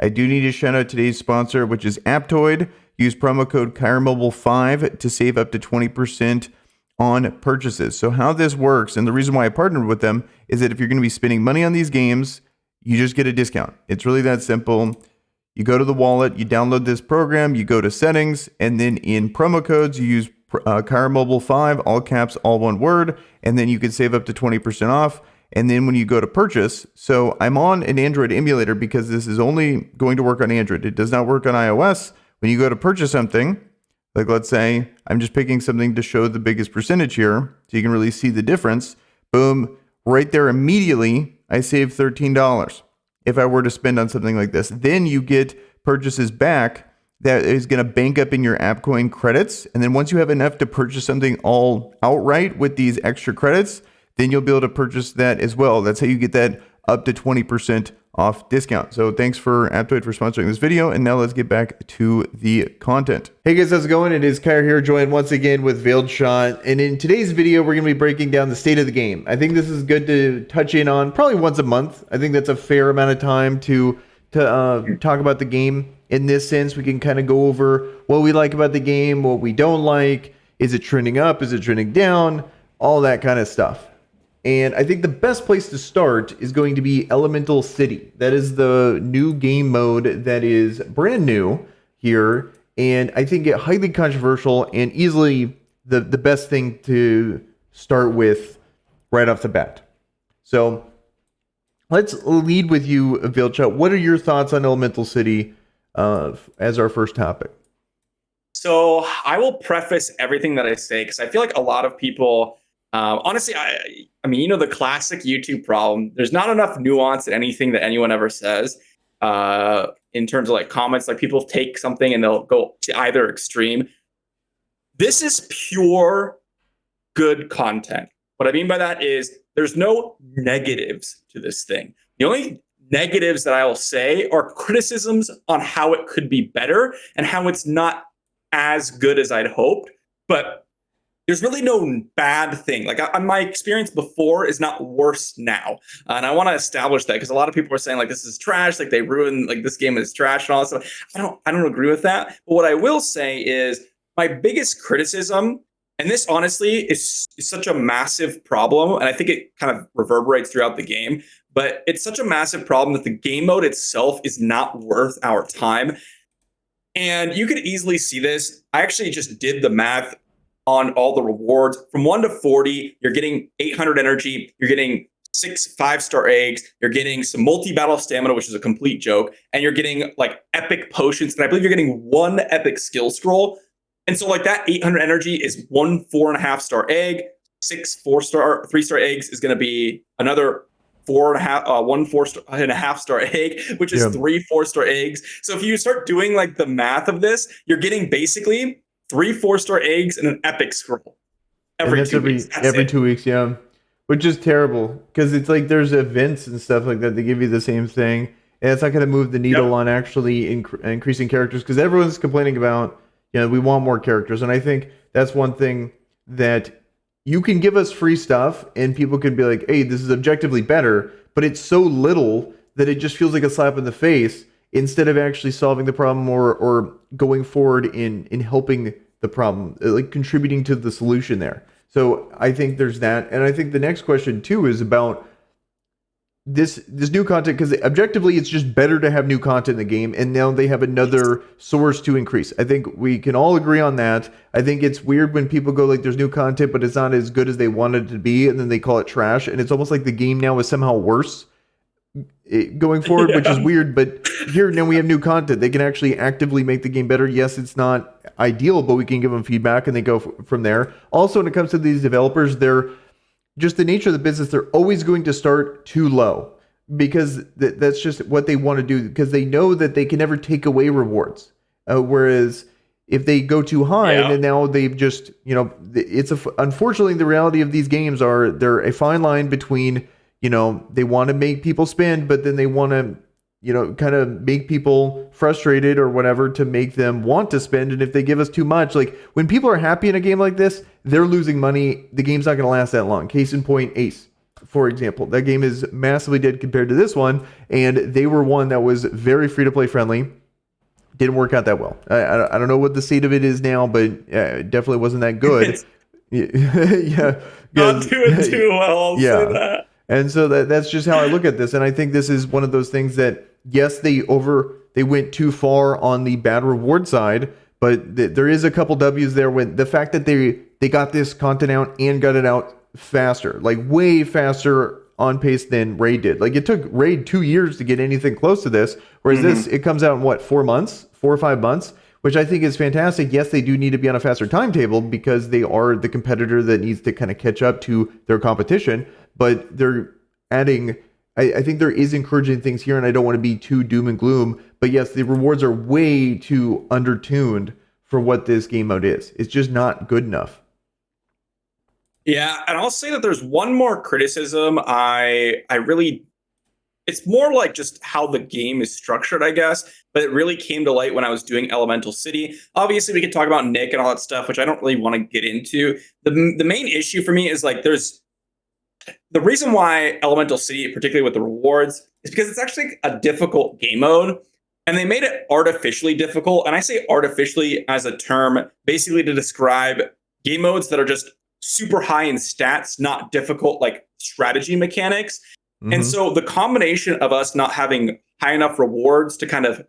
I do need to shout out today's sponsor, which is Aptoid. Use promo code Kire Mobile 5 to save up to 20% on purchases. So how this works, and the reason why I partnered with them, is that if you're going to be spending money on these games, you just get a discount. It's really that simple. You go to the wallet, you download this program, you go to settings, and then in promo codes, you use Kire Mobile 5, all caps, all one word, and then you can save up to 20% off. And then when you go to purchase, so I'm on an Android emulator because this is only going to work on Android. It does not work on iOS. When you go to purchase something, like let's say I'm just picking something to show the biggest percentage here, so you can really see the difference. Boom, right there immediately, I save $13 if I were to spend on something like this. Then you get purchases back that is going to bank up in your AppCoin credits. And then once you have enough to purchase something all outright with these extra credits, then you'll be able to purchase that as well. That's how you get that up to 20% off discount. So thanks for Aptoid for sponsoring this video. And now let's get back to the content. Hey guys, how's it going? It is Kire here, joined once again with Veiled Shot. And in today's video, we're going to be breaking down the state of the game. I think this is good to touch in on probably once a month. I think that's a fair amount of time to talk about the game. In this sense, we can kind of go over what we like about the game, what we don't like. Is it trending up? Is it trending down? All that kind of stuff. And I think the best place to start is going to be Elemental City. That is the new game mode that is brand new here. And I think it highly controversial and easily the best thing to start with right off the bat. So let's lead with you, Vilcha. What are your thoughts on Elemental City as our first topic? So I will preface everything that I say because I feel like a lot of people... honestly, I mean, you know, the classic YouTube problem, there's not enough nuance in anything that anyone ever says in terms of like comments. Like people take something and they'll go to either extreme. This is pure good content. What I mean by that is there's no negatives to this thing. The only negatives that I will say are criticisms on how it could be better and how it's not as good as I'd hoped. But there's really no bad thing. Like my experience before is not worse now. And I want to establish that because a lot of people are saying like, this is trash. Like they ruined, like this game is trash and all that stuff. I don't agree with that. But what I will say is my biggest criticism, and this honestly is such a massive problem. And I think it kind of reverberates throughout the game, but it's such a massive problem that the game mode itself is not worth our time. And you could easily see this. I actually just did the math on all the rewards. From 1 to 40, you're getting 800 energy, you're getting 6 5-star eggs, you're getting some multi-battle stamina, which is a complete joke, and you're getting like epic potions, and I believe you're getting 1 epic skill scroll. And so like that 800 energy is 1 4.5-star egg, 6 4-star, 3-star eggs is going to be another 4.5, 1 4.5-star egg, which is 3 4-star eggs. So if you start doing like the math of this, you're getting basically 3 4-star eggs and an epic scroll every 2 weeks. Every 2 weeks, yeah. Which is terrible because it's like there's events and stuff like that. They give you the same thing, and it's not going to move the needle on actually increasing characters because everyone's complaining about, you know, we want more characters. And I think that's one thing that you can give us free stuff and people could be like, hey, this is objectively better, but it's so little that it just feels like a slap in the face, instead of actually solving the problem or going forward in helping the problem, like contributing to the solution there. So I think there's that. And I think the next question too is about this new content, because objectively it's just better to have new content in the game, and now they have another source to increase. I think we can all agree on that. I think it's weird when people go like there's new content but it's not as good as they wanted it to be, and then they call it trash, and it's almost like the game now is somehow worse going forward, which is weird. But here now we have new content. They can actually actively make the game better. Yes, it's not ideal, but we can give them feedback and they go from there. Also, when it comes to these developers, they're just the nature of the business. They're always going to start too low because that's just what they want to do, because they know that they can never take away rewards. Whereas if they go too high, then now they've just, you know, it's unfortunately the reality of these games are they're a fine line between, you know, they want to make people spend, but then they want to, you know, kind of make people frustrated or whatever to make them want to spend. And if they give us too much, like when people are happy in a game like this, they're losing money. The game's not going to last that long. Case in point, Ace. for example. That game is massively dead compared to this one, and they were one that was very free-to-play friendly. Didn't work out that well. I don't know what the state of it is now, but it definitely wasn't that good. It's Yeah, not 'cause- doing too well, I'll say yeah. that. And so that's just how I look at this. And I think this is one of those things that, yes, they went too far on the bad reward side, but there is a couple W's there. When the fact that they got this content out and got it out faster, like way faster on pace than Raid did. Like it took Raid 2 years to get anything close to this, whereas this, it comes out in what, 4 months, 4 or 5 months, which I think is fantastic. Yes, they do need to be on a faster timetable because they are the competitor that needs to kind of catch up to their competition, but they're adding, I think there is encouraging things here, and I don't want to be too doom and gloom, but yes, the rewards are way too undertuned for what this game mode is. It's just not good enough. Yeah, and I'll say that there's one more criticism I really, it's more like just how the game is structured, I guess, but it really came to light when I was doing Elemental City. Obviously, we could talk about Nick and all that stuff, which I don't really want to get into. The main issue for me is like there's the reason why Elemental City, particularly with the rewards, is because it's actually a difficult game mode. And they made it artificially difficult. And I say artificially as a term, basically to describe game modes that are just super high in stats, not difficult like strategy mechanics. Mm-hmm. And so the combination of us not having high enough rewards to kind of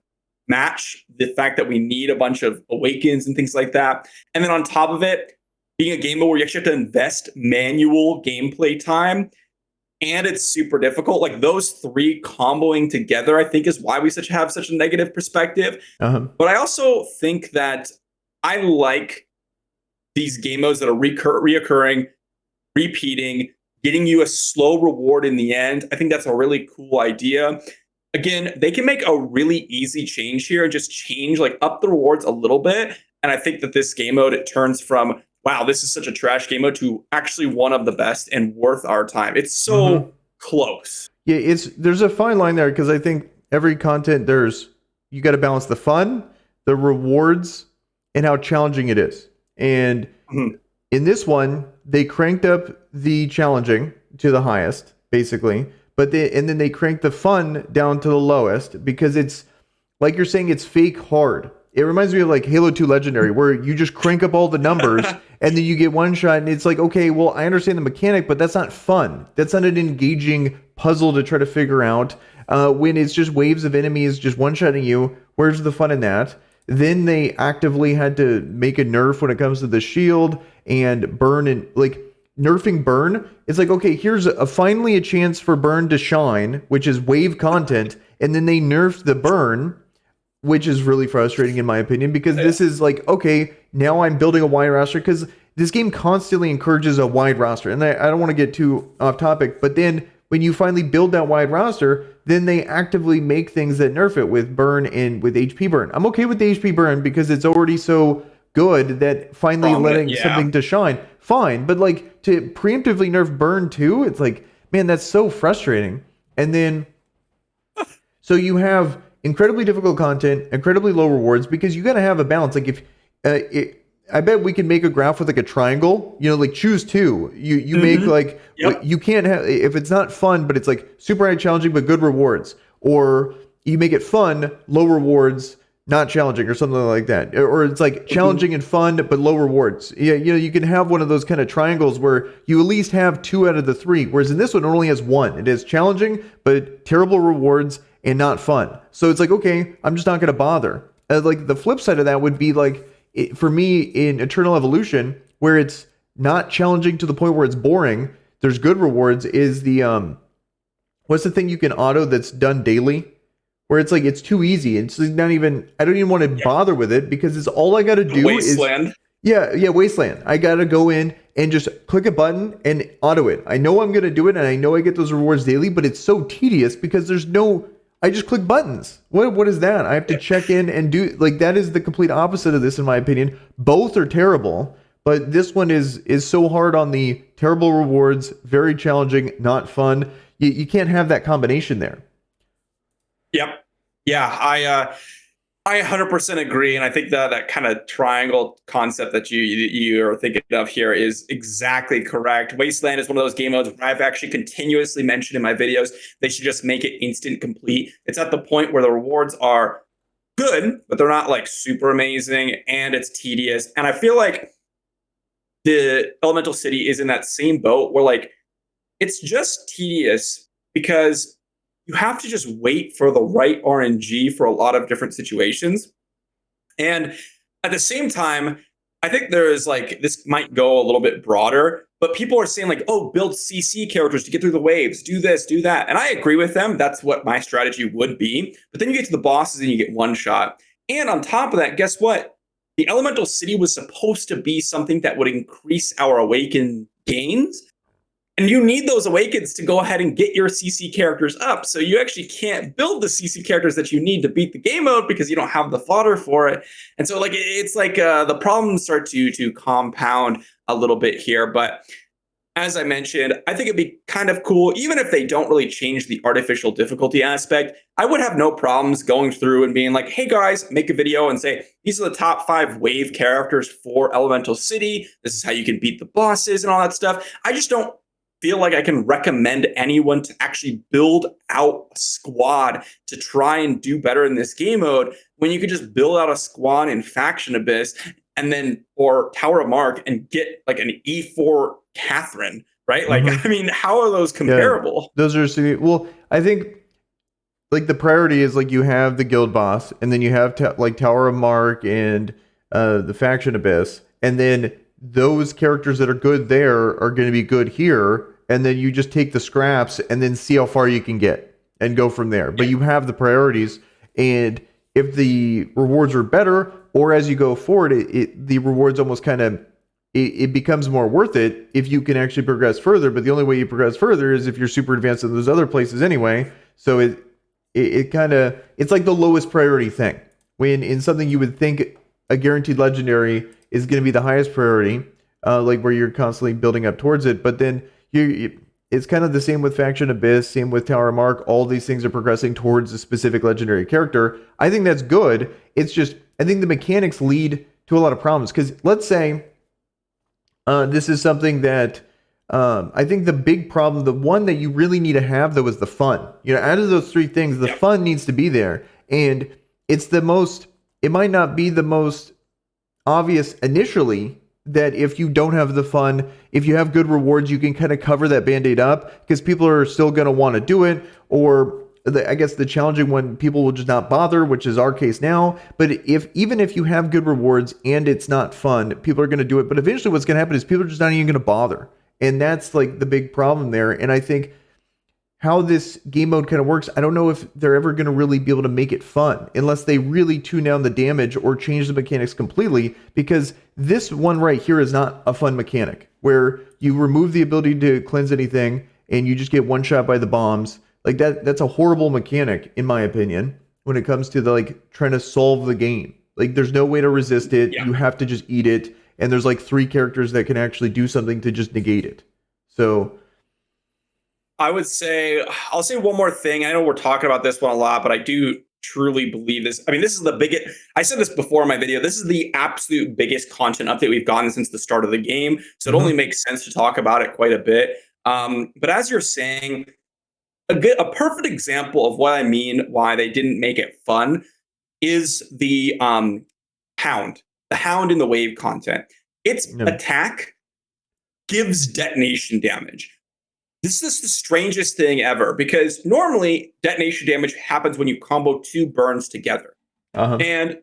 match the fact that we need a bunch of awakens and things like that. And then on top of it, being a game mode where you actually have to invest manual gameplay time and it's super difficult. Like those three comboing together, I think is why we have such a negative perspective. But I also think that I like these game modes that are reoccurring, repeating, getting you a slow reward in the end. I think that's a really cool idea. Again, they can make a really easy change here and just change, like up the rewards a little bit. And I think that this game mode, it turns from, wow, this is such a trash game mode to actually one of the best and worth our time. It's so close. Yeah, there's a fine line there because I think every content you got to balance the fun, the rewards, and how challenging it is. And in this one, they cranked up the challenging to the highest, basically, and then they cranked the fun down to the lowest because it's like you're saying, it's fake hard. It reminds me of like Halo 2 Legendary, where you just crank up all the numbers and then you get one shot, and it's like, okay, well, I understand the mechanic, but that's not fun. That's not an engaging puzzle to try to figure out. When it's just waves of enemies just one-shotting you, where's the fun in that? Then they actively had to make a nerf when it comes to the shield and burn, and like nerfing burn. It's like, okay, here's finally a chance for burn to shine, which is wave content, and then they nerfed the burn, which is really frustrating in my opinion, because this is like, okay, now I'm building a wide roster, because this game constantly encourages a wide roster. And I don't want to get too off topic, but then when you finally build that wide roster, then they actively make things that nerf it with burn and with HP burn. I'm okay with the HP burn because it's already so good that finally letting something to shine, fine. But like to preemptively nerf burn too, it's like, man, that's so frustrating. And then, so you have incredibly difficult content, incredibly low rewards, because you got to have a balance. Like if I bet we can make a graph with like a triangle, like choose two. You make like, you can't have, if it's not fun, but it's like super high challenging, but good rewards, or you make it fun, low rewards, not challenging, or something like that. Or it's like challenging and fun, but low rewards. Yeah. You can have one of those kind of triangles where you at least have 2 out of the 3. Whereas in this one, it only has 1. It is challenging, but terrible rewards and not fun. So it's like, okay, I'm just not going to bother. Like the flip side of that would be like, for me in Eternal Evolution, where it's not challenging to the point where it's boring, there's good rewards, is the, what's the thing you can auto that's done daily? Where it's like, it's too easy. It's not even, I don't even want to bother with it because it's all I got to do Wasteland. Wasteland. I got to go in and just click a button and auto it. I know I'm going to do it and I know I get those rewards daily, but it's so tedious because I just click buttons. What is that? I have to check in and do, like, that is the complete opposite of this, in my opinion. Both are terrible, but this one is so hard on the terrible rewards, very challenging, not fun. You can't have that combination there. Yep. Yeah. I 100% agree, and I think that that kind of triangle concept that you are thinking of here is exactly correct. Wasteland is one of those game modes where I've actually continuously mentioned in my videos they should just make it instant complete. It's at the point where the rewards are good, but they're not like super amazing, and it's tedious. And I feel like the Elemental City is in that same boat where like it's just tedious because you have to just wait for the right RNG for a lot of different situations. And at the same time, I think there is like this might go a little bit broader, but people are saying like, oh, build CC characters to get through the waves, do this, do that. And I agree with them. That's what my strategy would be. But then you get to the bosses and you get one shot. And on top of that, guess what? The Elemental City was supposed to be something that would increase our awaken gains. And you need those awakens to go ahead and get your CC characters up. So you actually can't build the CC characters that you need to beat the game mode because you don't have the fodder for it. And so like it's like the problems start to compound a little bit here. But as I mentioned, I think it'd be kind of cool, even if they don't really change the artificial difficulty aspect. I would have no problems going through and being like, hey guys, make a video and say, these are the top 5 wave characters for Elemental City. This is how you can beat the bosses and all that stuff. I just don't feel like I can recommend anyone to actually build out a squad to try and do better in this game mode when you could just build out a squad in Faction Abyss and then or Tower of Mark and get like an E4 Catherine, right? Like, I mean, how are those comparable? Those are well, I think like the priority is like you have the guild boss, and then you have like Tower of Mark and the Faction Abyss, and then those characters that are good there are going to be good here, and then you just take the scraps and then see how far you can get and go from there. But you have the priorities, and if the rewards are better, or as you go forward, the rewards almost kind of it becomes more worth it if you can actually progress further. But the only way you progress further is if you're super advanced in those other places anyway. So it kind of it's like the lowest priority thing. When in something you would think a guaranteed legendary is going to be the highest priority, like where you're constantly building up towards it. But then it's kind of the same with Faction Abyss, same with Tower Mark. All these things are progressing towards a specific legendary character. I think that's good. It's just I think the mechanics lead to a lot of problems. Because let's say this is something that I think the big problem, the one that you really need to have though, is the fun. You know, out of those 3 things, the fun needs to be there, and it's the most. It might not be the most obvious initially that if you don't have the fun, if you have good rewards, you can kind of cover that band-aid up because people are still going to want to do it. Or I guess the challenging one, people will just not bother, which is our case now. But even if you have good rewards and it's not fun, people are going to do it. But eventually what's going to happen is people are just not even going to bother. And that's like the big problem there. And I think how this game mode kind of works, I don't know if they're ever going to really be able to make it fun unless they really tune down the damage or change the mechanics completely, because this one right here is not a fun mechanic where you remove the ability to cleanse anything and you just get one shot by the bombs. Like that's a horrible mechanic in my opinion when it comes to the like trying to solve the game. Like there's no way to resist it. You have to just eat it. And there's like 3 characters that can actually do something to just negate it. So I'll say one more thing. I know we're talking about this one a lot, but I do truly believe this. I mean, this is the biggest, I said this before in my video, this is the absolute biggest content update we've gotten since the start of the game. So it only makes sense to talk about it quite a bit. But as you're saying, a perfect example of what I mean, why they didn't make it fun, is the Hound. The Hound in the wave content. Its attack gives detonation damage. This is the strangest thing ever because normally detonation damage happens when you combo 2 burns together. And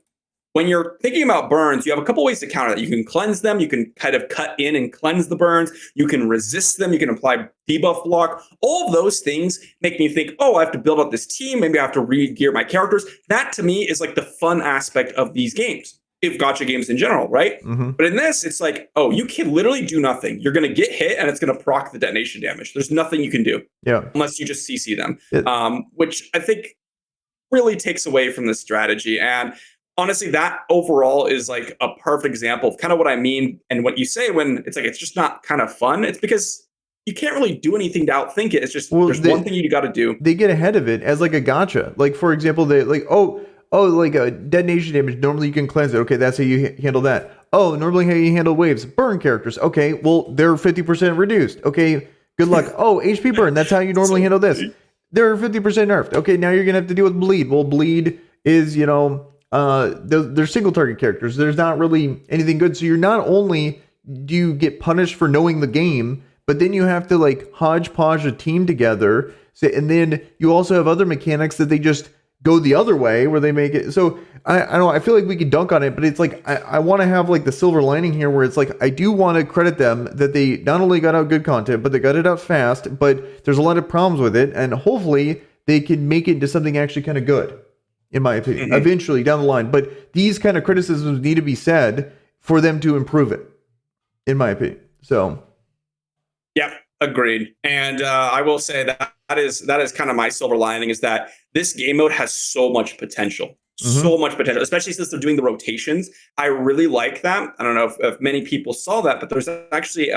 when you're thinking about burns, you have a couple ways to counter that. You can cleanse them. You can kind of cut in and cleanse the burns. You can resist them. You can apply debuff block. All of those things make me think, oh, I have to build up this team. Maybe I have to re-gear my characters. That to me is like the fun aspect of these games. If gacha games in general, right? But in this, it's like, oh, you can literally do nothing. You're going to get hit and it's going to proc the detonation damage. There's nothing you can do unless you just CC them, which I think really takes away from the strategy. And honestly, that overall is like a perfect example of kind of what I mean. And what you say when it's like, it's just not kind of fun. It's because you can't really do anything to outthink it. It's just, there's one thing you got to do. They get ahead of it as like a gacha. Like, for example, they like, oh, like a detonation damage. Normally you can cleanse it. Okay, that's how you handle that. Oh, normally how you handle waves. Burn characters. Okay, well, they're 50% reduced. Okay, good luck. Oh, HP burn. That's how you normally So handle this. They're 50% nerfed. Okay, now you're going to have to deal with bleed. Well, bleed is, they're single target characters. There's not really anything good. So you're not only do you get punished for knowing the game, but then you have to like hodgepodge a team together. So, and then you also have other mechanics that they just go the other way where they make it. So I don't know. I feel like we could dunk on it, but it's like I want to have like the silver lining here where it's like I do want to credit them that they not only got out good content, but they got it out fast. But there's a lot of problems with it, and hopefully they can make it into something actually kind of good, in my opinion, eventually down the line. But these kind of criticisms need to be said for them to improve it, in my opinion. So, yeah, agreed. And I will say that is kind of my silver lining is that this game mode has so much potential. So much potential, especially since they're doing the rotations. I really like that. I don't know if many people saw that, but there's actually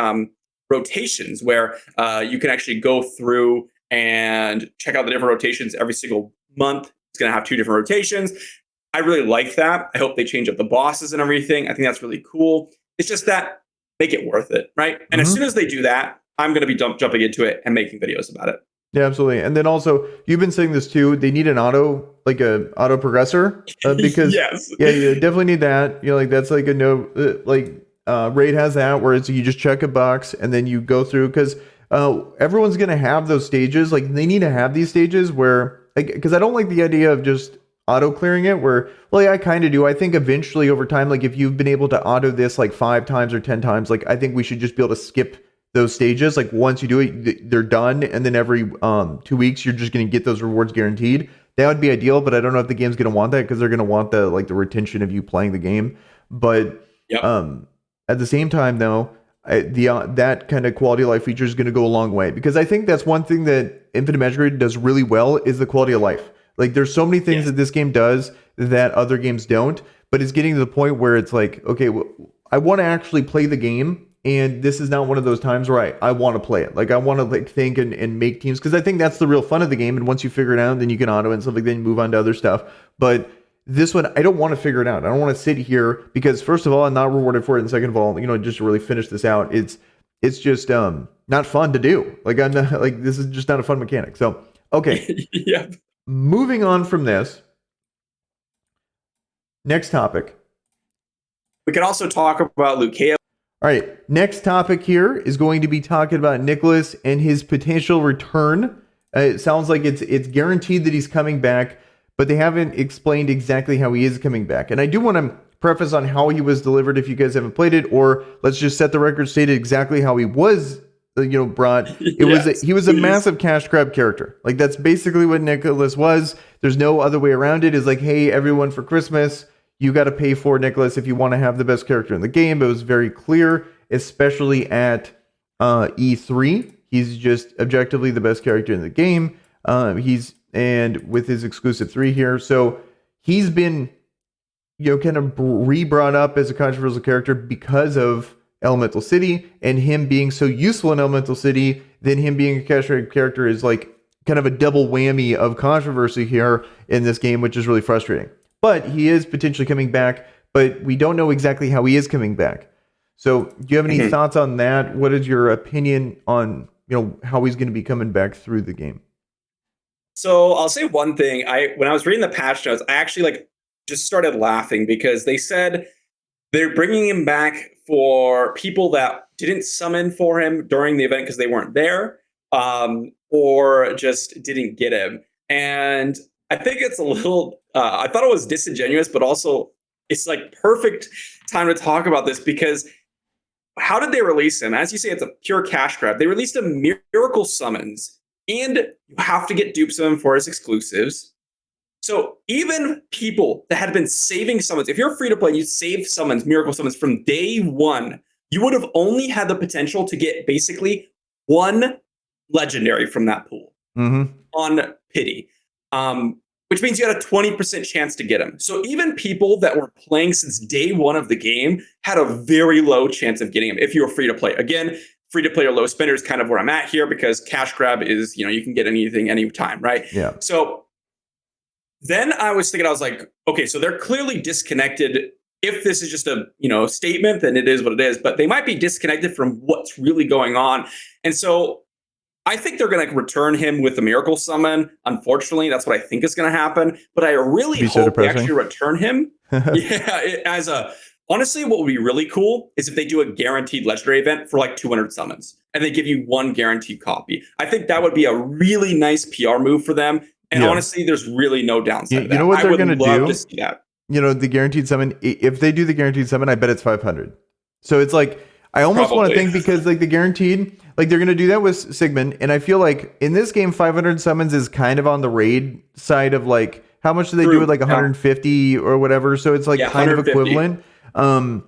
rotations where you can actually go through and check out the different rotations every single month. It's going to have 2 different rotations. I really like that. I hope they change up the bosses and everything. I think that's really cool. It's just that make it worth it, right? And as soon as they do that, I'm going to be jumping into it and making videos about it. Yeah, absolutely. And then also, you've been saying this too. They need an auto progressor because Yes. yeah, you definitely need that. Like that's like a no, Raid has that where it's you just check a box and then you go through because everyone's gonna have those stages. Like they need to have these stages where because I don't like the idea of just auto clearing it. Where well, yeah, I kind of do. I think eventually over time, like if you've been able to auto this like 5 times or 10 times, like I think we should just be able to skip those stages. Like once you do it, they're done, and then every 2 weeks you're just going to get those rewards guaranteed. That would be ideal, but I don't know if the game's going to want that because they're going to want the retention of you playing the game. But at the same time, though, that kind of quality of life feature is going to go a long way because I think that's one thing that Infinite Magicraid does really well is the quality of life. Like there's so many things that this game does that other games don't, but it's getting to the point where it's like, okay, well, I want to actually play the game. And this is not one of those times where I want to play it. Like I want to like think and make teams because I think that's the real fun of the game. And once you figure it out, then you can auto and stuff like that and move on to other stuff. But this one, I don't want to figure it out. I don't want to sit here because first of all, I'm not rewarded for it. And second of all, just to really finish this out, it's just not fun to do. Like I'm not like this is just not a fun mechanic. So okay. Moving on from this. Next topic. We can also talk about Lucaya. All right, next topic here is going to be talking about Nicholas and his potential return. It sounds like it's guaranteed that he's coming back, but they haven't explained exactly how he is coming back. And I do want to preface on how he was delivered if you guys haven't played it, or let's just set the record straight exactly how he was brought. He was a massive cash grab character. Like that's basically what Nicholas was. There's no other way around it. It's like, hey, everyone, for Christmas, you got to pay for Nicholas if you want to have the best character in the game. It was very clear, especially at E3. He's just objectively the best character in the game. And with his exclusive 3 here. So he's been, kind of re-brought up as a controversial character because of Elemental City and him being so useful in Elemental City. Then him being a cash grab character is like kind of a double whammy of controversy here in this game, which is really frustrating. But he is potentially coming back, but we don't know exactly how he is coming back. So do you have any thoughts on that? What is your opinion on, how he's going to be coming back through the game? So I'll say one thing. When I was reading the patch notes, I actually just started laughing because they said they're bringing him back for people that didn't summon for him during the event because they weren't there, or just didn't get him. And I think it's a little, I thought it was disingenuous, but also it's like perfect time to talk about this because how did they release him? As you say, it's a pure cash grab. They released a miracle summons and you have to get dupe summon for his exclusives. So even people that had been saving summons, if you're free to play, you save summons, miracle summons from day one, you would have only had the potential to get basically 1 legendary from that pool on pity. Which means you had a 20% chance to get him. So even people that were playing since day 1 of the game had a very low chance of getting him if you were free to play. Again, free to play or low spender is kind of where I'm at here because cash grab is, you can get anything anytime, right? Yeah. So then I was thinking, I was like, okay, so they're clearly disconnected. If this is just a statement, then it is what it is. But they might be disconnected from what's really going on. And so I think they're going to return him with the miracle summon. Unfortunately, that's what I think is going to happen. But I really Be so hope they depressing. actually return him. Yeah, honestly, what would be really cool is if they do a guaranteed legendary event for like 200 summons and they give you one guaranteed copy. I think that would be a really nice PR move for them. And Yeah. honestly, there's really no downside to that. You know what I they're would going to love do? to see that. The guaranteed summon, if they do the guaranteed summon, I bet it's 500. So it's like, I almost want to Probably. think, because like the guaranteed, like they're going to do that with Sigmund. And I feel like in this game, 500 summons is kind of on the raid side of like, how much do they do with like 150 or whatever? So it's like kind of 150. equivalent.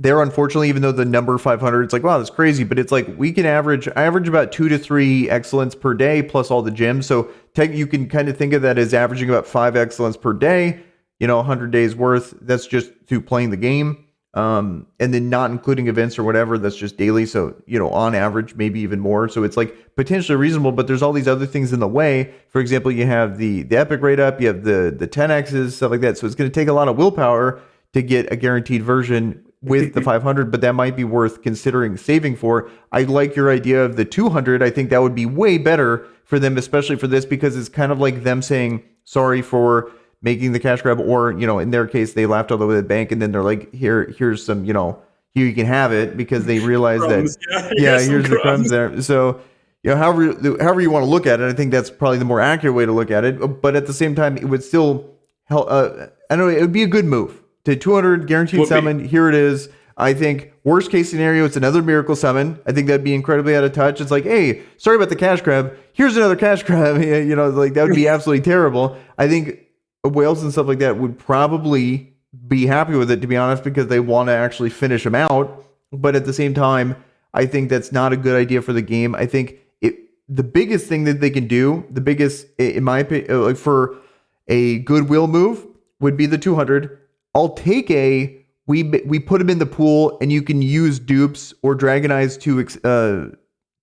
There, unfortunately, even though the number 500, it's like, wow, that's crazy. But it's like, I average about 2 to 3 excellence per day plus all the gems. So you can kind of think of that as averaging about 5 excellence per day, 100 days worth. That's just through playing the game. And then not including events or whatever, that's just daily. So, on average, maybe even more. So it's like potentially reasonable, but there's all these other things in the way. For example, you have the epic rate up, you have the 10x's, stuff like that. So it's going to take a lot of willpower to get a guaranteed version with the 500, but that might be worth considering saving for. I like your idea of the 200. I think that would be way better for them, especially for this, because it's kind of like them saying sorry for making the cash grab, or in their case, they laughed all the way to the bank, and then they're like, here's some, here you can have it, because they realize Crumbs, that here's the crumbs there. So however you want to look at it, I think that's probably the more accurate way to look at it. But at the same time, it would still help. I don't know, it would be a good move to 200 guaranteed summon. Here it is. I think worst case scenario, it's another miracle summon. I think that'd be incredibly out of touch. It's like, hey, sorry about the cash grab. Here's another cash grab. Like that would be absolutely terrible. I think whales and stuff like that would probably be happy with it, to be honest, because they want to actually finish them out. But at the same time, I think that's not a good idea for the game. I think the biggest thing that they can do, the biggest, in my opinion, like for a goodwill move, would be the 200. I'll take we put him in the pool, and you can use dupes or Dragon Eyes to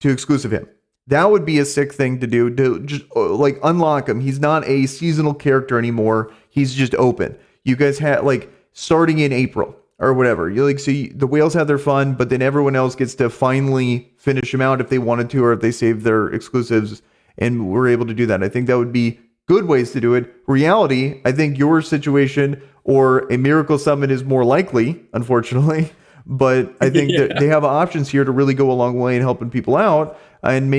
exclusive him. That would be a sick thing to do, to just like unlock him. He's not a seasonal character anymore. He's just open. You guys had like starting in April or whatever. You like, so the whales have their fun, but then everyone else gets to finally finish him out if they wanted to, or if they saved their exclusives and were able to do that. I think that would be good ways to do it. Reality, I think your situation or a miracle summon is more likely, unfortunately. But I think that they have options here to really go a long way in helping people out and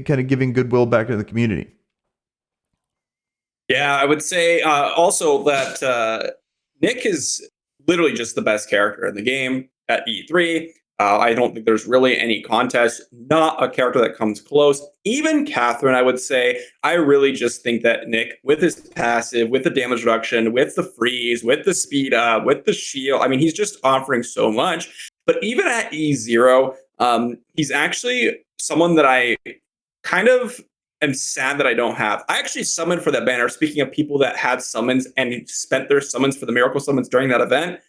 kind of giving goodwill back to the community. Yeah, I would say also that Nick is literally just the best character in the game at E3. I don't think there's really any contest, not a character that comes close. Even Catherine, I would say, I really just think that Nick, with his passive, with the damage reduction, with the freeze, with the speed up, with the shield, I mean, he's just offering so much. But even at E0, he's actually someone that I kind of am sad that I don't have. I actually summoned for that banner. Speaking of people that had summons and spent their summons for the miracle summons during that event,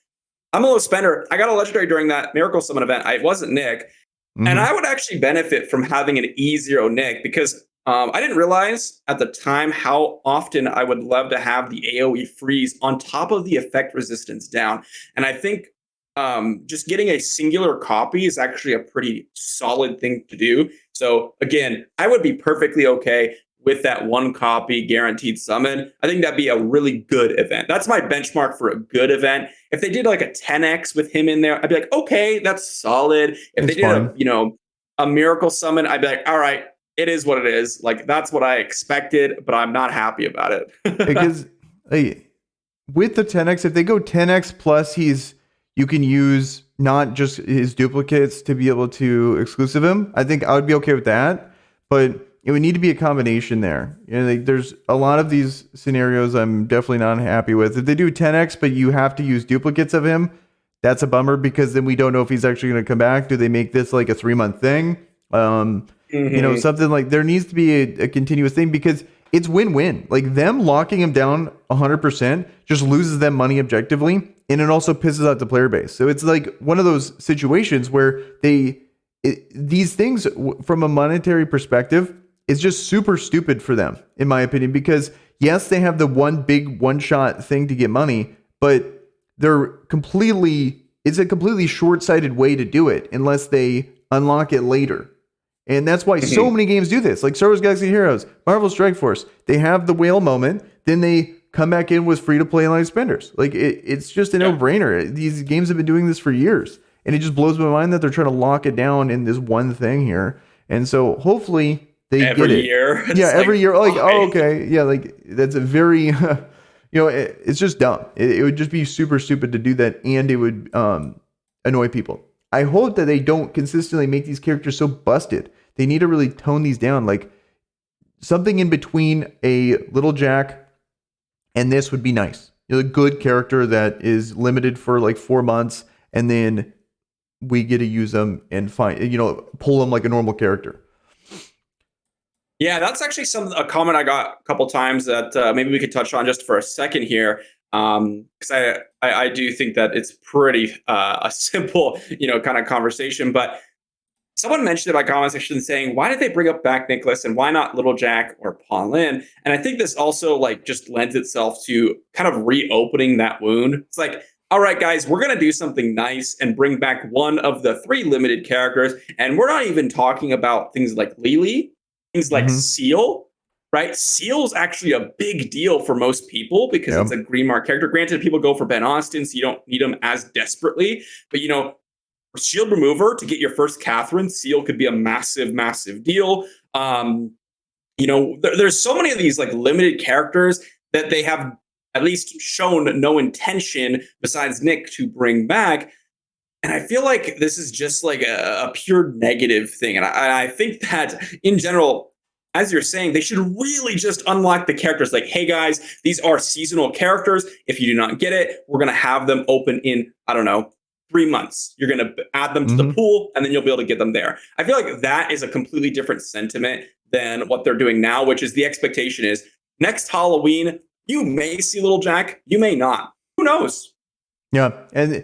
I'm a low spender. I got a legendary during that miracle summon event. It wasn't Nick. Mm-hmm. And I would actually benefit from having an E0 Nick, because I didn't realize at the time how often I would love to have the AoE freeze on top of the effect resistance down. And I think just getting a singular copy is actually a pretty solid thing to do. So again, I would be perfectly okay with that one copy guaranteed summon. I think that'd be a really good event. That's my benchmark for a good event. If they did like a 10x with him in there, I'd be like, okay, that's solid. If they did a miracle summon, I'd be like, all right, it is what it is. Like, that's what I expected, but I'm not happy about it. Because with the 10x, if they go 10x plus, you can use not just his duplicates to be able to exclusive him. I think I would be okay with that, but it would need to be a combination there. There's a lot of these scenarios I'm definitely not happy with. If they do 10x, but you have to use duplicates of him, that's a bummer, because then we don't know if he's actually going to come back. Do they make this like a 3-month thing? Something like, there needs to be a continuous thing, because it's win-win. Like, them locking him down 100% just loses them money objectively, and it also pisses out the player base. So it's like one of those situations where these things, from a monetary perspective, is just super stupid for them, in my opinion, because yes, they have the one big one shot thing to get money, but it's a completely short sighted way to do it unless they unlock it later. And that's why so many games do this, like Star Wars Galaxy Heroes, Marvel Strike Force. They have the whale moment, then they come back in with free to play live spenders. Like it's just a no brainer. These games have been doing this for years, and it just blows my mind that they're trying to lock it down in this one thing here. And so hopefully they get it. Every year. Yeah, every year. Like, oh, okay. Yeah, like that's a very, it's just dumb. It would just be super stupid to do that, and it would annoy people. I hope that they don't consistently make these characters so busted. They need to really tone these down. Like something in between a Little Jack and this would be nice. A good character that is limited for like 4 months, and then we get to use them and pull them like a normal character. Yeah, that's actually a comment I got a couple times that maybe we could touch on just for a second here, because I do think that it's pretty a simple kind of conversation. But someone mentioned in my comment section saying, "Why did they bring up back Nicholas and why not Little Jack or Paul Lin?" And I think this also like just lends itself to kind of reopening that wound. It's like, all right, guys, we're gonna do something nice and bring back one of the 3 limited characters, and we're not even talking about things like Lily. Things like Seal, right? Seal's actually a big deal for most people because it's a green mark character. Granted, people go for Ben Austin, so you don't need him as desperately. But for shield remover to get your first Catherine, Seal could be a massive, massive deal. There's so many of these like limited characters that they have at least shown no intention besides Nick to bring back. And I feel like this is just like a pure negative thing. And I think that in general, as you're saying, they should really just unlock the characters. Like, hey guys, these are seasonal characters. If you do not get it, we're going to have them open in, 3 months. You're going to add them to the pool, and then you'll be able to get them there. I feel like that is a completely different sentiment than what they're doing now, which is the expectation is next Halloween, you may see Little Jack, you may not. Who knows? Yeah. And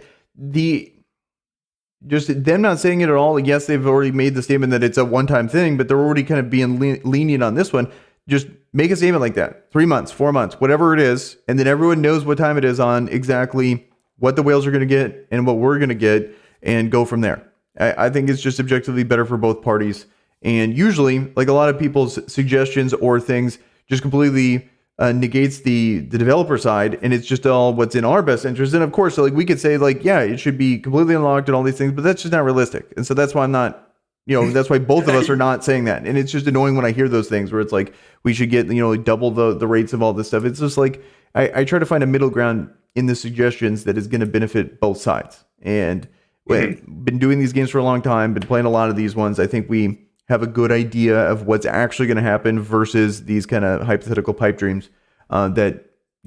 just them not saying it at all. Yes, they've already made the statement that it's a one-time thing, but they're already kind of being lenient on this one. Just make a statement like that. 3 months, 4 months, whatever it is. And then everyone knows what time it is on exactly what the whales are going to get and what we're going to get, and go from there. I think it's just objectively better for both parties. And usually, like a lot of people's suggestions or things just completely negates the developer side, and it's just all what's in our best interest. And of course, like we could say like, yeah, it should be completely unlocked and all these things, but that's just not realistic. And so that's why I'm not, that's why both of us are not saying that. And it's just annoying when I hear those things where it's like we should get double the rates of all this stuff. It's just like I try to find a middle ground in the suggestions that is going to benefit both sides. And been doing these games for a long time, been playing a lot of these ones. I think we have a good idea of what's actually going to happen versus these kind of hypothetical pipe dreams that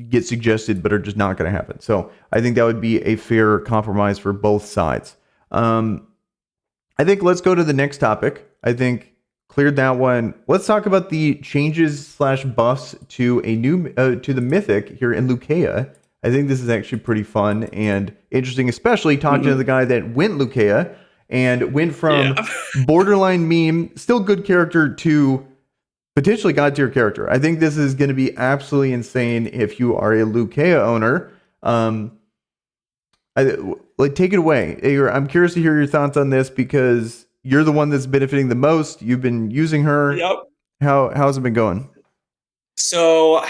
get suggested but are just not going to happen. So I think that would be a fair compromise for both sides. I think let's go to the next topic. I think cleared that one. Let's talk about the changes / buffs to a new to the Mythic here in Lucaya. I think this is actually pretty fun and interesting, especially talking to the guy that went Lucaya and went from borderline meme, still good character, to potentially god tier character. I think this is going to be absolutely insane if you are a Lucaya owner. Take it away. I'm curious to hear your thoughts on this because you're the one that's benefiting the most. You've been using her. Yep. How's it been going? So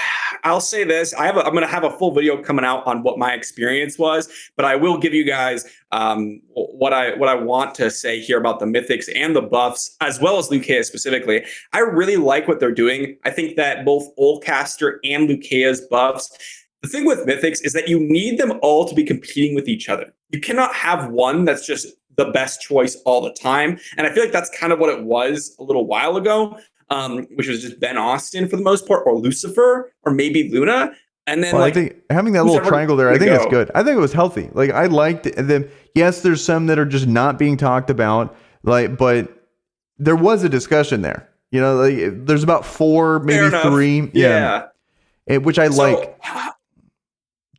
I'll say this. I'm going to have a full video coming out on what my experience was, but I will give you guys what I want to say here about the mythics and the buffs, as well as Lucaya specifically. I really like what they're doing. I think that both Oldcaster and Lucaya's buffs, the thing with mythics is that you need them all to be competing with each other. You cannot have one that's just the best choice all the time. And I feel like that's kind of what it was a little while ago. Which was just Ben Austin for the most part, or Lucifer, or maybe Luna. And then I think having that little triangle there, I think it's good. I think it was healthy. Like I liked it. And then yes, there's some that are just not being talked about. But there was a discussion there. There's about 4, maybe 3. Yeah. Which I like.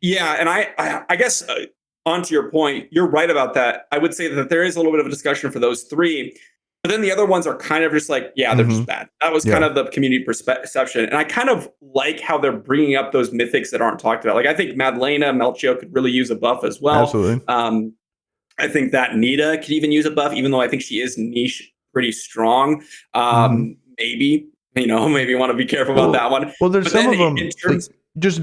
Yeah, and I guess onto your point, you're right about that. I would say that there is a little bit of a discussion for those 3. But then the other ones are kind of just like, yeah, they're just bad. That was kind Yeah. of the community perception. And I kind of like how they're bringing up those mythics that aren't talked about. Like, I think Madlena, Melchio could really use a buff as well. Absolutely. I think that Nita could even use a buff, even though I think she is niche pretty strong. Maybe, maybe you want to be careful about that one. Well, there's But some then of them in terms, like just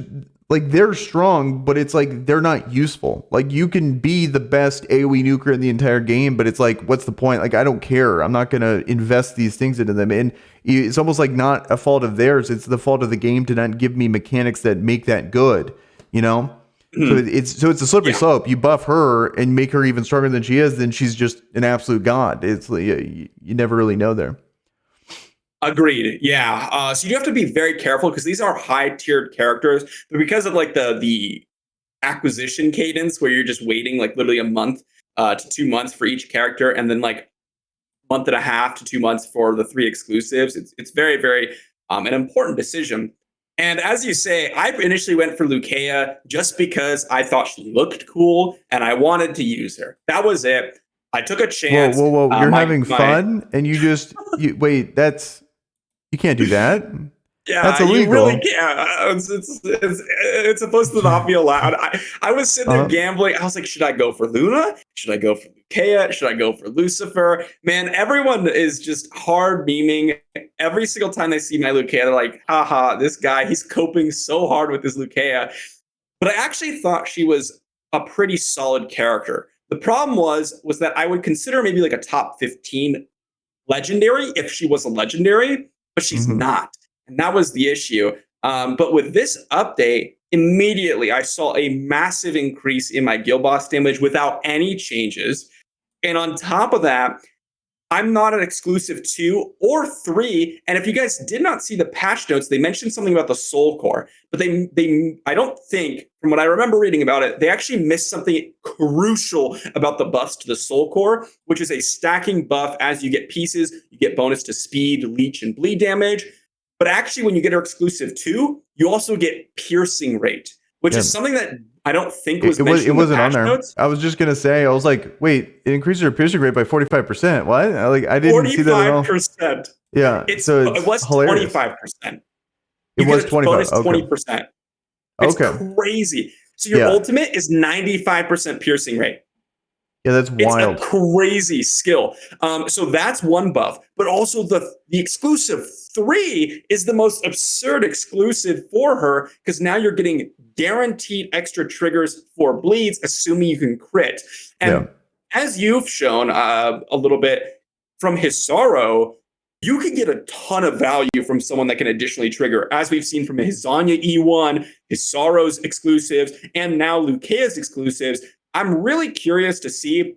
like they're strong, but it's like they're not useful. Like you can be the best AoE nuker in the entire game, but it's like, what's the point? Like I don't care. I'm not gonna invest these things into them, and it's almost like not a fault of theirs. It's the fault of the game to not give me mechanics that make that good. You know. So it's a slippery slope. You buff her and make her even stronger than she is, then she's just an absolute god. It's like, you never really know there. Agreed. Yeah. So you have to be very careful because these are high tiered characters, but because of like the acquisition cadence where you're just waiting like literally a month to 2 months for each character, and then like month and a half to 2 months for the 3 exclusives, it's very very an important decision. And as you say, I initially went for Lucaya just because I thought she looked cool and I wanted to use her. That was it. I took a chance. Whoa! You're having fun, and wait. You can't do that. Yeah, that's you illegal. really can't. It's supposed to not be allowed. I was sitting there gambling. I was like, should I go for Luna? Should I go for Lucaya? Should I go for Lucifer? Man, everyone is just hard memeing. Every single time they see my Lucaya, they're like, haha, this guy, he's coping so hard with his Lucaya. But I actually thought she was a pretty solid character. The problem was that I would consider maybe like a top 15 legendary if she was a legendary, but she's not. And that was the issue. But with this update, immediately I saw a massive increase in my guild boss damage without any changes. And on top of that, I'm not an exclusive 2 or 3. And if you guys did not see the patch notes, they mentioned something about the soul core. But they I don't think, from what I remember reading about it, they actually missed something crucial about the buffs to the soul core, which is a stacking buff. As you get pieces, you get bonus to speed, leech, and bleed damage. But actually, when you get her exclusive 2, you also get piercing rate, which is something that I don't think was mentioned. It wasn't on there. Notes. I was just gonna say, I was like, wait, it increases her piercing rate by 45%. What? I didn't see that at all. 45%. Yeah. It was hilarious. 25%. It was 25. Okay. 20%. It's crazy. So your ultimate is 95% piercing rate. Yeah, that's wild. It's a crazy skill. So that's one buff, but also the exclusive 3 is the most absurd exclusive for her because now you're getting guaranteed extra triggers for bleeds, assuming you can crit. And as you've shown a little bit from Hisaro, you can get a ton of value from someone that can additionally trigger, as we've seen from Hizanya E1, Hisaro's exclusives, and now Lucaya's exclusives. I'm really curious to see,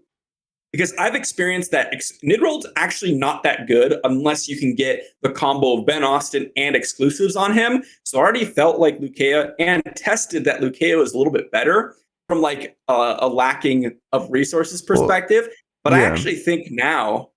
because I've experienced that Nidrold's actually not that good unless you can get the combo of Ben Austin and exclusives on him. So I already felt like Lucaya and tested that Lucaya was a little bit better from like a lacking of resources perspective. But I actually think now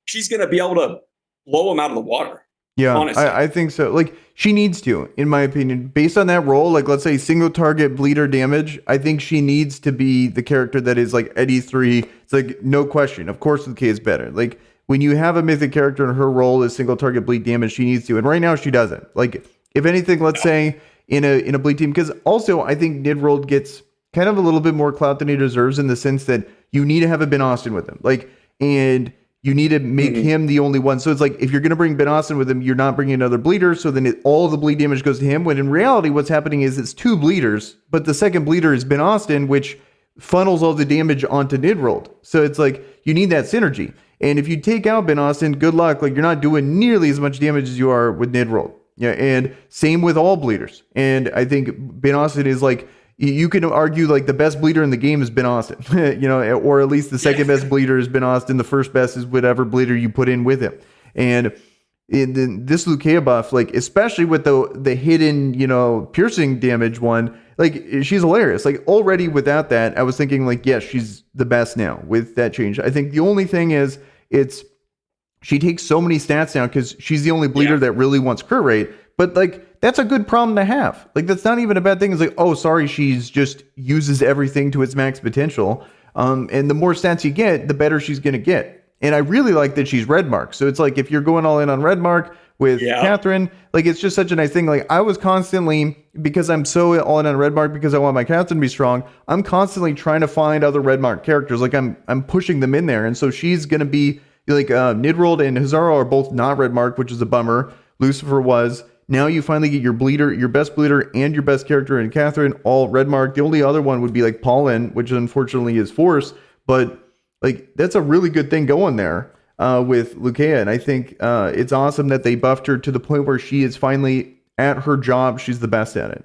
she's going to be able to blow him out of the water. Yeah, I think so. Like, she needs to, in my opinion, based on that role, like, let's say single target bleeder damage, I think she needs to be the character that is like at E3. It's like, no question. Of course, the K is better. Like, when you have a mythic character and her role is single target bleed damage, she needs to. And right now, she doesn't. Like, if anything, let's say in a bleed team, because also I think Nidrold gets kind of a little bit more clout than he deserves in the sense that you need to have a Ben Austin with him. Like, and you need to make him the only one. So it's like, if you're going to bring Ben Austin with him, you're not bringing another bleeder. So then all of the bleed damage goes to him. When in reality, what's happening is it's 2 bleeders, but the second bleeder is Ben Austin, which funnels all the damage onto Nidrold. So it's like, you need that synergy. And if you take out Ben Austin, good luck. Like, you're not doing nearly as much damage as you are with Nidrold. Yeah. And same with all bleeders. And I think Ben Austin is like, you can argue like the best bleeder in the game has been Austin, or at least the second best bleeder has been Austin. The first best is whatever bleeder you put in with him. And in this Lucaya buff, like especially with the hidden, piercing damage one, like she's hilarious. Like already without that, I was thinking like, yes, she's the best now with that change. I think the only thing is she takes so many stats down because she's the only bleeder that really wants crit rate. But like, that's a good problem to have. Like, that's not even a bad thing. It's like, oh, sorry, she's just uses everything to its max potential. And the more stats you get, the better she's going to get. And I really like that she's red mark. So it's like if you're going all in on red mark with Yeah. Catherine, like it's just such a nice thing. Like I was constantly, because I'm so all in on red mark because I want my Catherine to be strong, I'm constantly trying to find other red mark characters. Like I'm pushing them in there. And so she's gonna be like Nidrold and Hazaro are both not red mark, which is a bummer. Lucifer was. Now you finally get your bleeder, your best bleeder, and your best character in Catherine, all red mark. The only other one would be like Paulin, which unfortunately is Force, but like that's a really good thing going there with Lucaya, and I think it's awesome that they buffed her to the point where she is finally at her job. She's the best at it.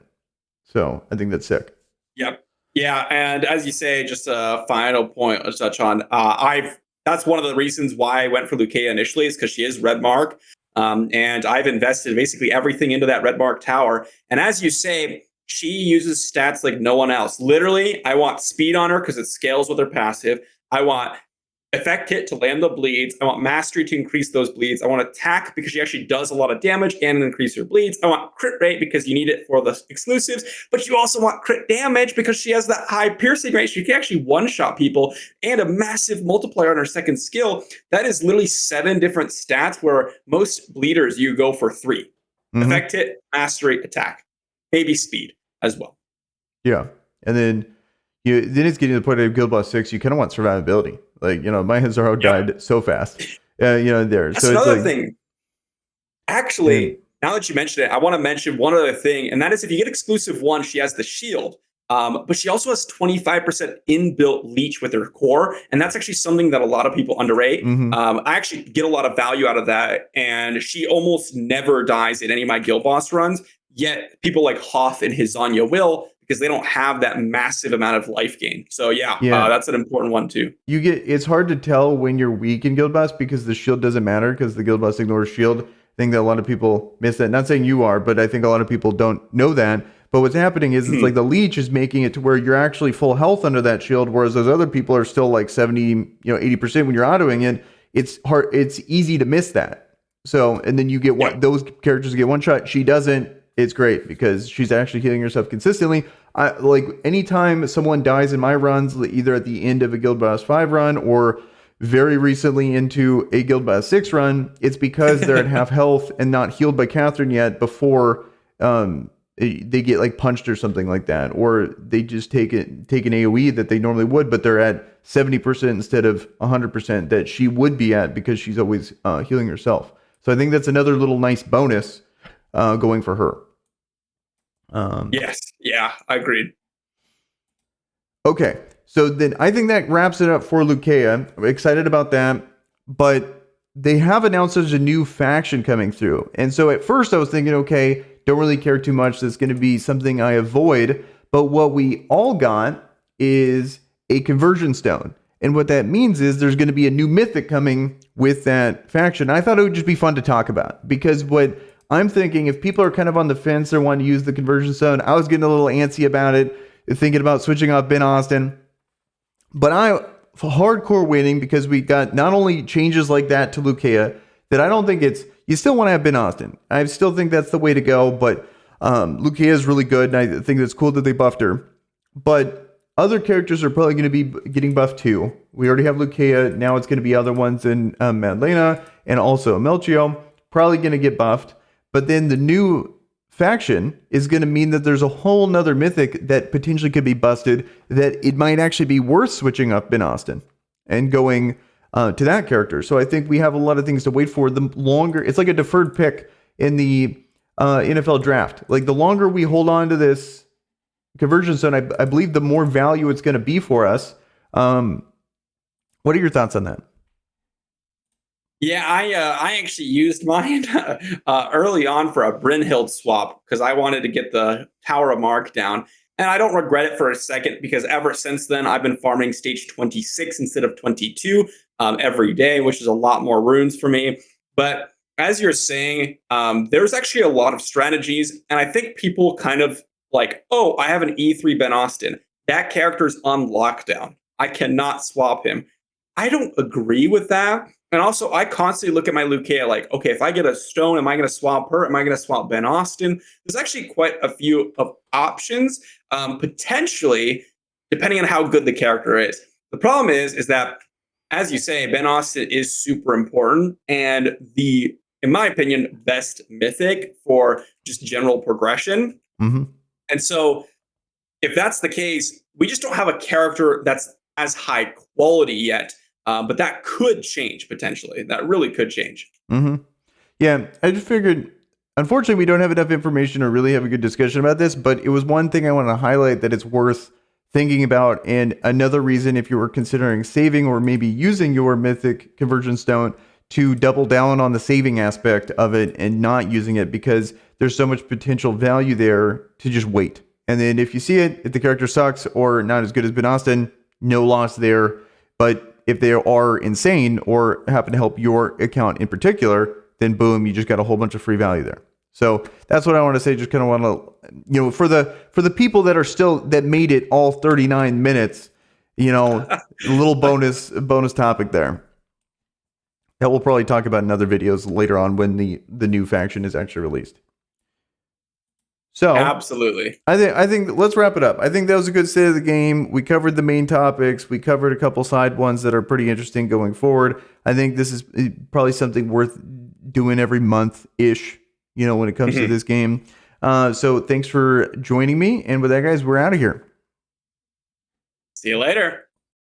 So I think that's sick. Yep. Yeah, and as you say, just a final point to touch on. I've That's one of the reasons why I went for Lucaya initially, is because she is red mark, and I've invested basically everything into that red mark tower. And as you say, she uses stats like no one else. Literally, I want speed on her because it scales with her passive. I want effect hit to land the bleeds. I want mastery to increase those bleeds. I want attack because she actually does a lot of damage and increase her bleeds. I want crit rate because you need it for the exclusives, but you also want crit damage because she has that high piercing rate. She can actually one-shot people, and a massive multiplier on her second skill. That is literally 7 different stats where most bleeders you go for 3. Mm-hmm. Effect hit, mastery, attack, maybe speed as well. Yeah. And then it's getting to the point of Guild Boss 6, you kind of want survivability. Like, my Hazaro died so fast. There. That's so another it's like, thing. Actually, now that you mention it, I want to mention one other thing, and that is if you get exclusive 1, she has the shield, but she also has 25% inbuilt leech with her core, and that's actually something that a lot of people underrate. Mm-hmm. I actually get a lot of value out of that, and she almost never dies in any of my Guild Boss runs, yet people like Hoff and Hizanya will, because they don't have that massive amount of life gain. So that's an important one too. It's hard to tell when you're weak in Guild Boss because the shield doesn't matter because the Guild Boss ignores shield. I think that a lot of people miss that. Not saying you are, but I think a lot of people don't know that. But what's happening is it's like the leech is making it to where you're actually full health under that shield, whereas those other people are still like 70, 80% when you're autoing it. It's hard. It's easy to miss that. So, and then you get those characters get one shot. She doesn't. It's great because she's actually healing herself consistently. Like anytime someone dies in my runs, either at the end of a Guild Boss 5 run or very recently into a Guild Boss 6 run, it's because they're at half health and not healed by Catherine yet before they get like punched or something like that, or they just take an AoE that they normally would, but they're at 70% instead of 100% that she would be at because she's always healing herself. So I think that's another little nice bonus going for her. Yes. Yeah, agreed. Okay. So then I think that wraps it up for Lucaya. I'm excited about that. But they have announced there's a new faction coming through. And so at first I was thinking, okay, don't really care too much. That's going to be something I avoid. But what we all got is a conversion stone. And what that means is there's going to be a new mythic coming with that faction. I thought it would just be fun to talk about because what I'm thinking, if people are kind of on the fence or want to use the conversion stone, I was getting a little antsy about it, thinking about switching off Ben Austin. But I hardcore waiting because we got not only changes like that to Lucaya, that I don't think you still want to have Ben Austin. I still think that's the way to go, but Lucaya is really good, and I think it's cool that they buffed her. But other characters are probably going to be getting buffed too. We already have Lucaya, now it's going to be other ones in Madlena, and also Melchio, probably going to get buffed. But then the new faction is going to mean that there's a whole nother mythic that potentially could be busted, that it might actually be worth switching up Ben Austin and going to that character. So I think we have a lot of things to wait for. The longer, it's like a deferred pick in the NFL draft. Like the longer we hold on to this conversion zone, I believe the more value it's going to be for us. What are your thoughts on that? Yeah, I actually used mine early on for a Brynhild swap because I wanted to get the Tower of Mark down. And I don't regret it for a second because ever since then, I've been farming stage 26 instead of 22 every day, which is a lot more runes for me. But as you're saying, there's actually a lot of strategies. And I think people kind of like, oh, I have an E3 Ben Austin. That character's on lockdown. I cannot swap him. I don't agree with that. And also, I constantly look at my Lucaya like, okay, if I get a stone, am I going to swap her? Am I going to swap Ben Austin? There's actually quite a few of options, potentially, depending on how good the character is. The problem is that as you say, Ben Austin is super important, and in my opinion, best mythic for just general progression. Mm-hmm. And so, if that's the case, we just don't have a character that's as high quality yet. But that could change potentially. That really could change. Mm-hmm. Yeah, I just figured. Unfortunately, we don't have enough information to really have a good discussion about this, but it was one thing I want to highlight that it's worth thinking about. And another reason, if you were considering saving or maybe using your Mythic Conversion Stone, to double down on the saving aspect of it and not using it, because there's so much potential value there to just wait. And then if you see it, if the character sucks or not as good as Ben Austin, no loss there. But if they are insane or happen to help your account in particular, then boom, you just got a whole bunch of free value there. So that's what I want to say. Just kind of want to, for the people that are still, that made it all 39 minutes, a little bonus topic there that we'll probably talk about in other videos later on when the new faction is actually released. So Absolutely. I think let's wrap it up. I think that was a good state of the game. We covered the main topics. We covered a couple side ones that are pretty interesting going forward. I think this is probably something worth doing every month-ish, when it comes to this game. So thanks for joining me. And with that, guys, we're out of here. See you later.